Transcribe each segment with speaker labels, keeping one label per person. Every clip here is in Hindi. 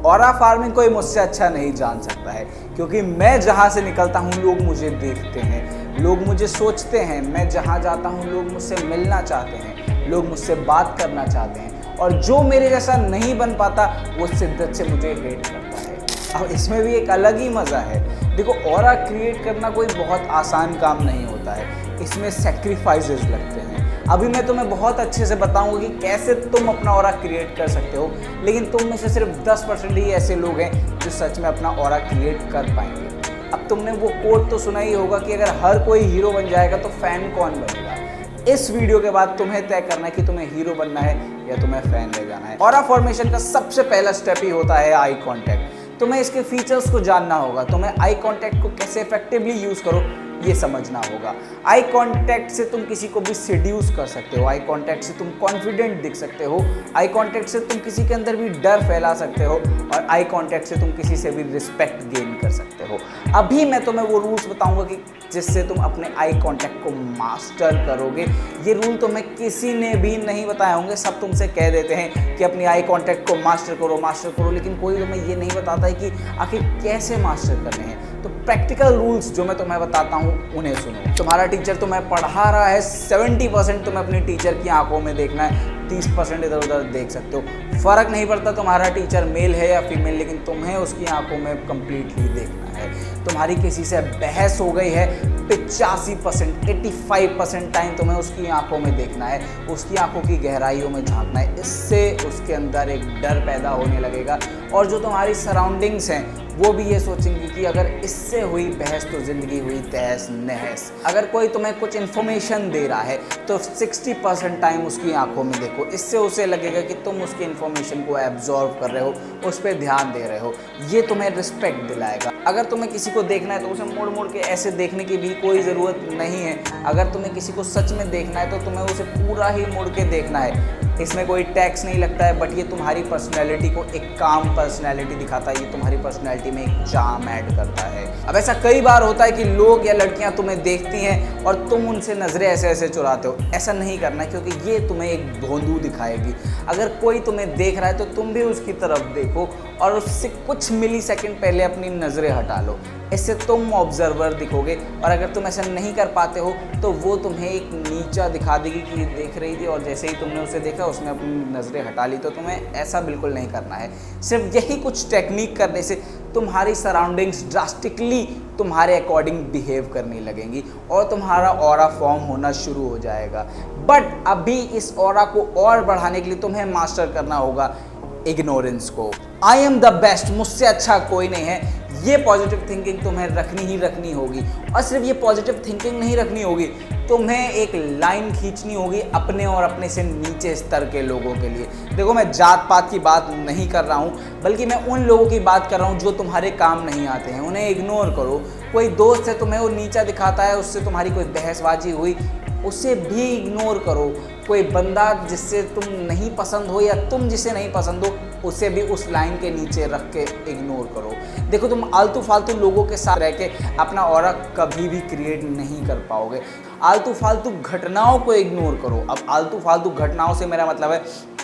Speaker 1: ऑरा फार्मिंग कोई मुझसे अच्छा नहीं जान सकता है, क्योंकि मैं जहाँ से निकलता हूँ लोग मुझे देखते हैं, लोग मुझे सोचते हैं, मैं जहाँ जाता हूँ लोग मुझसे मिलना चाहते हैं, लोग मुझसे बात करना चाहते हैं, और जो मेरे जैसा नहीं बन पाता वो शिद्दत से मुझे हेट करता है। अब इसमें भी एक अलग ही मज़ा है। देखो, ऑरा क्रिएट करना कोई बहुत आसान काम नहीं होता है, इसमें सेक्रीफाइसेस लगते हैं। अभी मैं तुम्हें बहुत अच्छे से बताऊंगा कि कैसे तुम अपना ऑरा क्रिएट कर सकते हो, लेकिन तुम में से सिर्फ 10% ही ऐसे लोग हैं जो सच में अपना ऑरा क्रिएट कर पाएंगे। अब तुमने वो कोट तो सुना ही होगा कि अगर हर कोई हीरो बन जाएगा तो फैन कौन बनेगा। इस वीडियो के बाद तुम्हें तय करना है कि तुम्हें हीरो बनना है या तुम्हें फैन ले जाना है। ऑरा फॉर्मेशन का सबसे पहला स्टेप ही होता है आई कॉन्टैक्ट। तुम्हें इसके फीचर्स को जानना होगा, तुम्हें आई कॉन्टैक्ट को कैसे इफेक्टिवली यूज करो ये समझना होगा। आई कॉन्टैक्ट से तुम किसी को भी सेड्यूस कर सकते हो, आई कॉन्टैक्ट से तुम कॉन्फिडेंट दिख सकते हो, आई कॉन्टैक्ट से तुम किसी के अंदर भी डर फैला सकते हो, और आई कॉन्टैक्ट से तुम किसी से भी रिस्पेक्ट गेन कर सकते हो। अभी मैं तुम्हें वो रूल्स बताऊंगा कि जिससे तुम अपने आई कॉन्टैक्ट को मास्टर करोगे। ये रूल तुम्हें किसी ने भी नहीं बताए होंगे, सब तुमसे कह देते हैं कि अपनी आई कॉन्टैक्ट को मास्टर करो, लेकिन कोई तुम्हें ये नहीं बताता है कि आखिर कैसे मास्टर करने हैं। तो प्रैक्टिकल रूल्स जो मैं तुम्हें बताता हूँ उन्हें सुनो। तुम्हारा टीचर तुम्हें पढ़ा रहा है, 70% तुम्हें अपनी टीचर की आंखों में देखना है, 30% इधर उधर देख सकते हो। फर्क नहीं पड़ता तुम्हारा टीचर मेल है या फीमेल, लेकिन तुम्हें उसकी आंखों में कंप्लीटली देखना है। तुम्हारी किसी से बहस हो गई है, 85%, 85% टाइम तुम्हें उसकी आंखों में देखना है, उसकी आंखों की गहराइयों में झांकना है। इससे उसके अंदर एक डर पैदा होने लगेगा, और जो तुम्हारी सराउंडिंग्स हैं वो भी ये सोचेंगे कि अगर इससे हुई बहस तो ज़िंदगी हुई तहस नहस। अगर कोई तुम्हें कुछ इन्फॉर्मेशन दे रहा है तो 60% टाइम उसकी आंखों में देखो, इससे उसे लगेगा कि तुम उसकी इन्फॉर्मेशन को एब्जॉर्व कर रहे हो, उस पर ध्यान दे रहे हो। ये तुम्हें रिस्पेक्ट दिलाएगा। अगर तुम्हें किसी को देखना है तो उसे मोड़ मोड़ के ऐसे देखने की भी कोई ज़रूरत नहीं है। अगर तुम्हें किसी को सच में देखना है तो तुम्हें उसे पूरा ही मुड़ के देखना है। इसमें कोई टैक्स नहीं लगता है, बट ये तुम्हारी पर्सनैलिटी को एक काम पर्सनैलिटी दिखाता है, ये तुम्हारी पर्सनैलिटी में एक चार्म ऐड करता है। अब ऐसा कई बार होता है कि लोग या लड़कियां तुम्हें देखती हैं और तुम उनसे नज़रें ऐसे ऐसे चुराते हो। ऐसा नहीं करना, क्योंकि ये तुम्हें एक धोंधू दिखाएगी। अगर कोई तुम्हें देख रहा है तो तुम भी उसकी तरफ देखो और उससे कुछ मिली सेकेंड पहले अपनी नज़रें हटा लो। इससे तुम ऑब्जर्वर दिखोगे, और अगर तुम ऐसा नहीं कर पाते हो तो वो तुम्हें एक नीचा दिखा देगी कि ये देख रही थी, और जैसे ही तुमने उसे देखा उसने अपनी नज़रें हटा ली। तो तुम्हें ऐसा बिल्कुल नहीं करना है। सिर्फ यही कुछ टेक्निक करने से तुम्हारी सराउंडिंग्स ड्रास्टिकली तुम्हारे अकॉर्डिंग बिहेव करने लगेंगी और तुम्हारा ऑरा फॉर्म होना शुरू हो जाएगा। बट अभी इस ऑरा को और बढ़ाने के लिए तुम्हें मास्टर करना होगा इग्नोरेंस को। आई एम द बेस्ट, मुझसे अच्छा कोई नहीं है, ये पॉजिटिव थिंकिंग तुम्हें रखनी होगी। और सिर्फ ये पॉजिटिव थिंकिंग नहीं रखनी होगी, तुम्हें एक लाइन खींचनी होगी अपने और अपने से नीचे स्तर के लोगों के लिए। देखो, मैं जात पात की बात नहीं कर रहा हूँ, बल्कि मैं उन लोगों की बात कर रहा हूँ जो तुम्हारे काम नहीं आते हैं। उन्हें इग्नोर करो। कोई दोस्त है तुम्हें वो नीचा दिखाता है, उससे तुम्हारी कोई बहसबाजी हुई, उसे भी इग्नोर करो। कोई बंदा जिससे तुम नहीं पसंद हो या तुम जिसे नहीं पसंद हो, उसे भी उस लाइन के नीचे रख के इग्नोर करो। देखो, तुम आलतू फालतू लोगों के साथ रह के अपना ऑरा कभी भी क्रिएट नहीं कर पाओगे। आलतू फालतू घटनाओं को इग्नोर करो। अब आलतू फालतू घटनाओं से मेरा मतलब है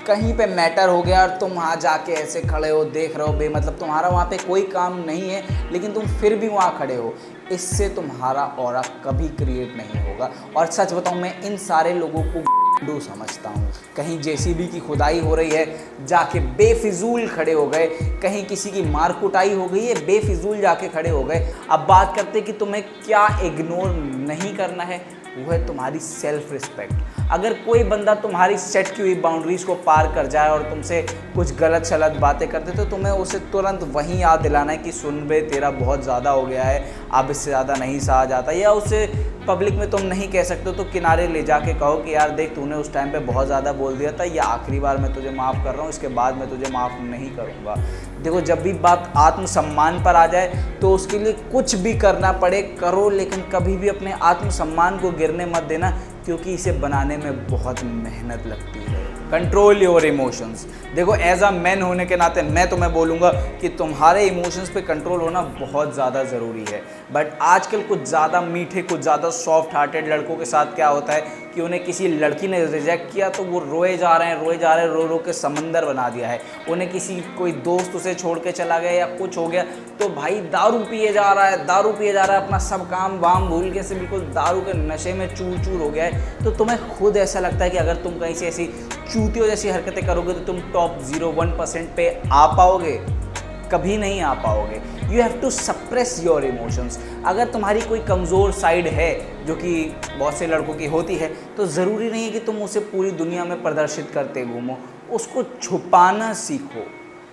Speaker 1: कहीं पे मैटर हो गया और तुम वहाँ जाके ऐसे खड़े हो, देख रहे हो बेमतलब, तुम्हारा वहाँ पे कोई काम नहीं है लेकिन तुम फिर भी वहाँ खड़े हो। इससे तुम्हारा ऑरा कभी क्रिएट नहीं होगा। और सच बताऊँ, मैं इन सारे लोगों को समझता हूँ। कहीं जेसीबी की खुदाई हो रही है, जाके बेफिजूल खड़े हो गए, कहीं किसी की मार कुटाई हो गई है, बेफिजूल जाके खड़े हो गए। अब बात करते कि तुम्हें क्या इग्नोर नहीं करना है, वो है तुम्हारी सेल्फ रिस्पेक्ट। अगर कोई बंदा तुम्हारी सेट की हुई बाउंड्रीज को पार कर जाए और तुमसे कुछ गलत सलत बातें करते, तो तुम्हें उसे तुरंत वहीं याद दिलाना है कि सुन बे, तेरा बहुत ज़्यादा हो गया है, अब इससे ज़्यादा नहीं सहा जाता। या उसे पब्लिक में तुम नहीं कह सकते तो किनारे ले जाके कहो कि यार देख, तूने उस टाइम पे बहुत ज़्यादा बोल दिया था, ये आखिरी बार मैं तुझे माफ़ कर रहा हूँ, इसके बाद मैं तुझे माफ़ नहीं करूँगा। देखो, जब भी बात आत्मसम्मान पर आ जाए तो उसके लिए कुछ भी करना पड़े करो, लेकिन कभी भी अपने आत्मसम्मान को गिरने मत देना, क्योंकि इसे बनाने में बहुत मेहनत लगती है। Control your emotions. देखो एज अ मैन होने के नाते मैं तुम्हें बोलूँगा कि तुम्हारे इमोशंस पे कंट्रोल होना बहुत ज़्यादा ज़रूरी है। बट आजकल कुछ ज़्यादा मीठे, कुछ ज़्यादा सॉफ्ट हार्टेड लड़कों के साथ क्या होता है कि उन्हें किसी लड़की ने रिजेक्ट किया तो वो रोए जा रहे हैं, रो रो के समंदर बना दिया है। उन्हें किसी कोई दोस्त उसे छोड़ के चला गया या कुछ हो गया तो भाई दारू पिए जा रहा है, अपना सब काम वाम भूल के से बिल्कुल दारू के नशे में चूर चूर हो गया है। तो तुम्हें खुद ऐसा लगता है कि अगर तुम कहीं से ऐसी चूतियों जैसी हरकतें करोगे तो तुम टॉप 0.1% पे आ पाओगे? कभी नहीं आ पाओगे। You have to suppress your emotions. अगर तुम्हारी कोई कमज़ोर साइड है जो कि बहुत से लड़कों की होती है तो ज़रूरी नहीं है कि तुम उसे पूरी दुनिया में प्रदर्शित करते घूमो। उसको छुपाना सीखो,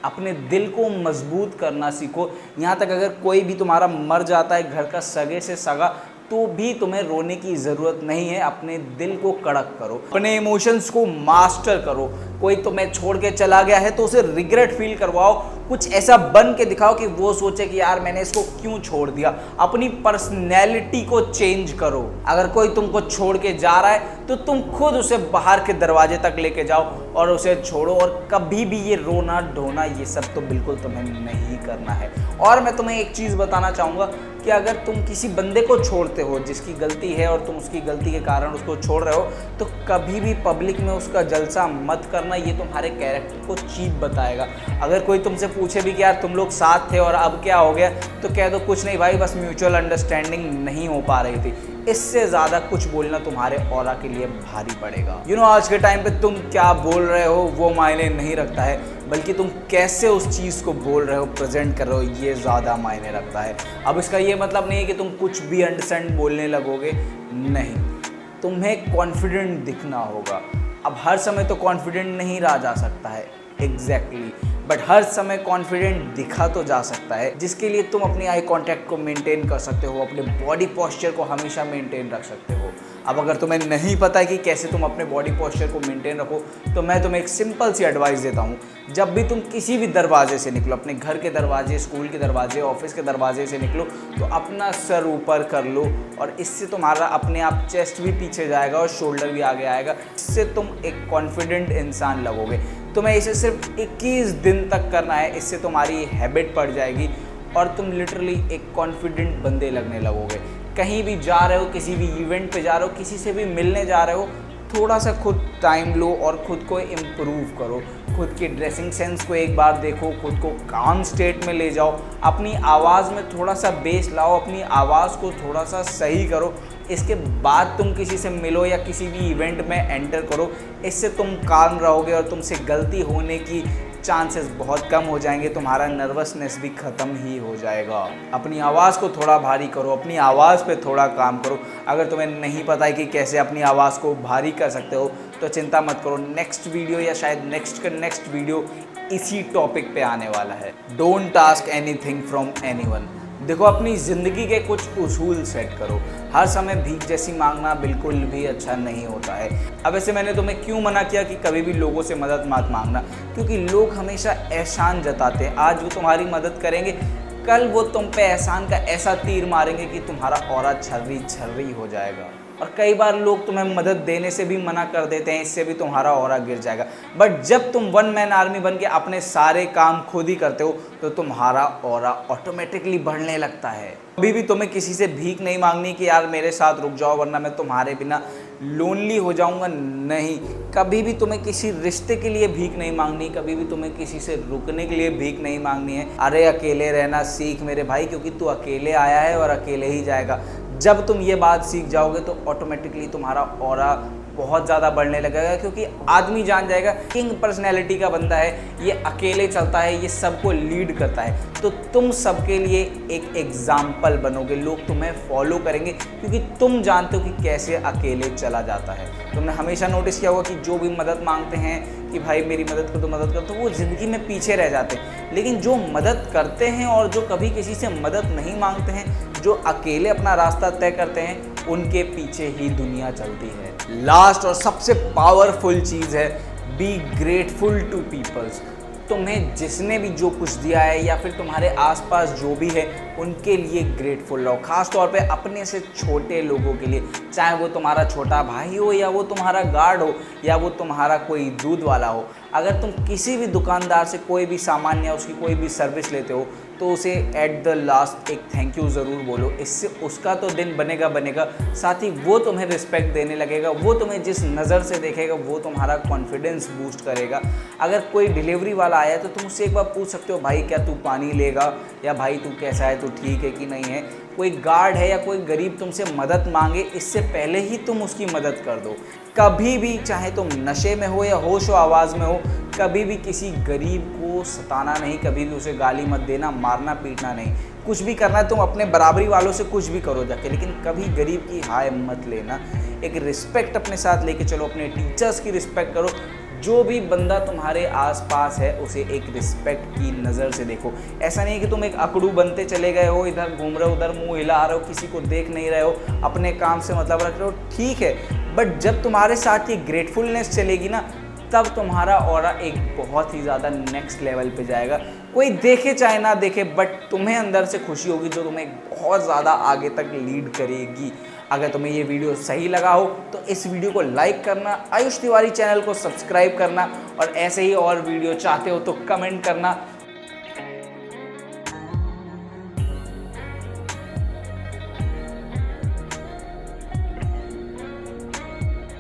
Speaker 1: अपने दिल को मजबूत करना सीखो। यहाँ तक अगर कोई भी तुम्हारा मर जाता है घर का सगे से सगा तो भी तुम्हें रोने की ज़रूरत नहीं है। अपने दिल को कड़क करो, अपने इमोशंस को मास्टर करो। कोई तुम्हें छोड़ के चला गया है तो उसे रिग्रेट फील करवाओ, कुछ ऐसा बन के दिखाओ कि वो सोचे कि यार मैंने इसको क्यों छोड़ दिया। अपनी पर्सनैलिटी को चेंज करो। अगर कोई तुमको छोड़ के जा रहा है तो तुम खुद उसे बाहर के दरवाजे तक लेके जाओ और उसे छोड़ो। और कभी भी ये रोना ढोना ये सब तो बिल्कुल तुम्हें नहीं करना है। और मैं तुम्हें एक चीज़ बताना चाहूँगा कि अगर तुम किसी बंदे को छोड़ते हो जिसकी गलती है और तुम उसकी गलती के कारण उसको छोड़ रहे हो तो कभी भी पब्लिक में उसका जलसा मत करना। ये तुम्हारे कैरेक्टर को चीप बताएगा। अगर कोई तुमसे पूछे भी कि यार तुम लोग साथ थे और अब क्या हो गया तो कह दो कुछ नहीं भाई, बस म्यूचुअल अंडरस्टैंडिंग नहीं हो पा रही थी। इससे ज़्यादा कुछ बोलना तुम्हारे ऑरा के लिए भारी पड़ेगा। आज के टाइम पे तुम क्या बोल रहे हो वो मायने नहीं रखता है, बल्कि तुम कैसे उस चीज़ को बोल रहे हो, प्रेजेंट कर रहे हो, ये ज़्यादा मायने रखता है। अब इसका ये मतलब नहीं है कि तुम कुछ भी अंडरस्टैंड बोलने लगोगे, नहीं, तुम्हें कॉन्फिडेंट दिखना होगा। अब हर समय तो कॉन्फिडेंट नहीं रहा जा सकता है एग्जैक्टली, बट हर समय कॉन्फिडेंट दिखा तो जा सकता है, जिसके लिए तुम अपनी आई कांटेक्ट को मेंटेन कर सकते हो, अपने बॉडी पोस्चर को हमेशा मेंटेन रख सकते हो। अब अगर तुम्हें नहीं पता है कि कैसे तुम अपने बॉडी पोस्चर को मेंटेन रखो तो मैं तुम्हें एक सिंपल सी एडवाइस देता हूँ। जब भी तुम किसी भी दरवाजे से निकलो, अपने घर के दरवाजे, स्कूल के दरवाजे, ऑफिस के दरवाजे से निकलो तो अपना सर ऊपर कर लो और इससे तुम्हारा अपने आप चेस्ट भी पीछे जाएगा और शोल्डर भी आगे आएगा। इससे तुम एक कॉन्फिडेंट इंसान लगोगे। तुम्हें इसे सिर्फ 21 दिन तक करना है, इससे तुम्हारी हैबिट पड़ जाएगी और तुम लिटरली एक कॉन्फिडेंट बंदे लगने लगोगे। कहीं भी जा रहे हो, किसी भी इवेंट पे जा रहे हो, किसी से भी मिलने जा रहे हो, थोड़ा सा खुद टाइम लो और खुद को इम्प्रूव करो। खुद की ड्रेसिंग सेंस को एक बार देखो, खुद को काम स्टेट में ले जाओ, अपनी आवाज़ में थोड़ा सा बेस लाओ, अपनी आवाज़ को थोड़ा सा सही करो। इसके बाद तुम किसी से मिलो या किसी भी इवेंट में एंटर करो। इससे तुम काम रहोगे और तुमसे गलती होने की चांसेस बहुत कम हो जाएंगे। तुम्हारा नर्वसनेस भी ख़त्म ही हो जाएगा। अपनी आवाज़ को थोड़ा भारी करो, अपनी आवाज़ पे थोड़ा काम करो। अगर तुम्हें नहीं पता है कि कैसे अपनी आवाज़ को भारी कर सकते हो तो चिंता मत करो, नेक्स्ट वीडियो या शायद नेक्स्ट वीडियो इसी टॉपिक पे आने वाला है। Don't ask anything from anyone. देखो, अपनी ज़िंदगी के कुछ उसूल सेट करो। हर समय भीख जैसी मांगना बिल्कुल भी अच्छा नहीं होता है। अब ऐसे मैंने तुम्हें क्यों मना किया कि कभी भी लोगों से मदद मत मांगना, क्योंकि लोग हमेशा एहसान जताते हैं। आज वो तुम्हारी मदद करेंगे, कल वो तुम पे एहसान का ऐसा तीर मारेंगे कि तुम्हारा ऑरा छर्री छर्री हो जाएगा। और कई बार लोग तुम्हें मदद देने से भी मना कर देते हैं, इससे भी तुम्हारा ऑरा गिर जाएगा। बट जब तुम वन मैन आर्मी बन के अपने सारे काम खुद ही करते हो तो तुम्हारा ऑरा ऑटोमेटिकली बढ़ने लगता है। कभी भी तुम्हें किसी से भीख नहीं मांगनी कि यार मेरे साथ रुक जाओ वरना मैं तुम्हारे बिना लोनली हो जाऊंगा। नहीं, कभी भी तुम्हें किसी रिश्ते के लिए भीख नहीं मांगनी, कभी भी तुम्हें किसी से रुकने के लिए भीख नहीं मांगनी है। अरे अकेले रहना सीख मेरे भाई, क्योंकि तू अकेले आया है और अकेले ही जाएगा। जब तुम ये बात सीख जाओगे तो ऑटोमेटिकली तुम्हारा ऑरा बहुत ज़्यादा बढ़ने लगेगा, क्योंकि आदमी जान जाएगा किंग पर्सनैलिटी का बंदा है, ये अकेले चलता है, ये सबको लीड करता है। तो तुम सबके लिए एक एग्जाम्पल बनोगे, लोग तुम्हें फॉलो करेंगे क्योंकि तुम जानते हो कि कैसे अकेले चला जाता है। तुमने हमेशा नोटिस किया होगा कि जो भी मदद मांगते हैं कि भाई मेरी मदद कर दो मदद कर, तो वो ज़िंदगी में पीछे रह जाते हैं। लेकिन जो मदद करते हैं और जो कभी किसी से मदद नहीं मांगते हैं, जो अकेले अपना रास्ता तय करते हैं, उनके पीछे ही दुनिया चलती है। लास्ट और सबसे पावरफुल चीज़ है बी ग्रेटफुल टू पीपल्स। तुम्हें जिसने भी जो कुछ दिया है या फिर तुम्हारे आसपास जो भी है उनके लिए ग्रेटफुल रहो। खास तौर पे अपने से छोटे लोगों के लिए, चाहे वो तुम्हारा छोटा भाई हो या वो तुम्हारा गार्ड हो या वो तुम्हारा कोई दूध वाला हो। अगर तुम किसी भी दुकानदार से कोई भी सामान या उसकी कोई भी सर्विस लेते हो तो उसे एट द लास्ट एक थैंक यू ज़रूर बोलो। इससे उसका तो दिन बनेगा, साथ ही वो तुम्हें रिस्पेक्ट देने लगेगा। वो तुम्हें जिस नज़र से देखेगा वो तुम्हारा कॉन्फिडेंस बूस्ट करेगा। अगर कोई डिलीवरी वाला आया तो तुम उससे एक बार पूछ सकते हो, भाई क्या तू पानी लेगा, या भाई तू कैसा है, तू ठीक है कि नहीं है। कोई गार्ड है या कोई गरीब तुमसे मदद मांगे, इससे पहले ही तुम उसकी मदद कर दो। कभी भी, चाहे तुम नशे में हो या होश व आवाज़ में हो, कभी भी किसी गरीब को सताना नहीं, कभी भी उसे गाली मत देना, मारना पीटना नहीं। कुछ भी करना है तुम अपने बराबरी वालों से कुछ भी करो जाके, लेकिन कभी गरीब की हाय मत लेना। एक रिस्पेक्ट अपने साथ लेके चलो, अपने टीचर्स की रिस्पेक्ट करो। जो भी बंदा तुम्हारे आसपास है उसे एक रिस्पेक्ट की नज़र से देखो। ऐसा नहीं है कि तुम एक अकड़ू बनते चले गए हो, इधर घूम रहे हो, उधर मुंह हिला रहे हो, किसी को देख नहीं रहे हो, अपने काम से मतलब रख रहे हो, ठीक है। बट जब तुम्हारे साथ ये ग्रेटफुलनेस चलेगी ना, तब तुम्हारा ऑरा एक बहुत ही ज़्यादा नेक्स्ट लेवल पे जाएगा। कोई देखे चाहे ना देखे, बट तुम्हें अंदर से खुशी होगी जो तुम्हें बहुत ज़्यादा आगे तक लीड करेगी। अगर तुम्हें ये वीडियो सही लगा हो तो इस वीडियो को लाइक करना, आयुष तिवारी चैनल को सब्सक्राइब करना, और ऐसे ही और वीडियो चाहते हो तो कमेंट करना।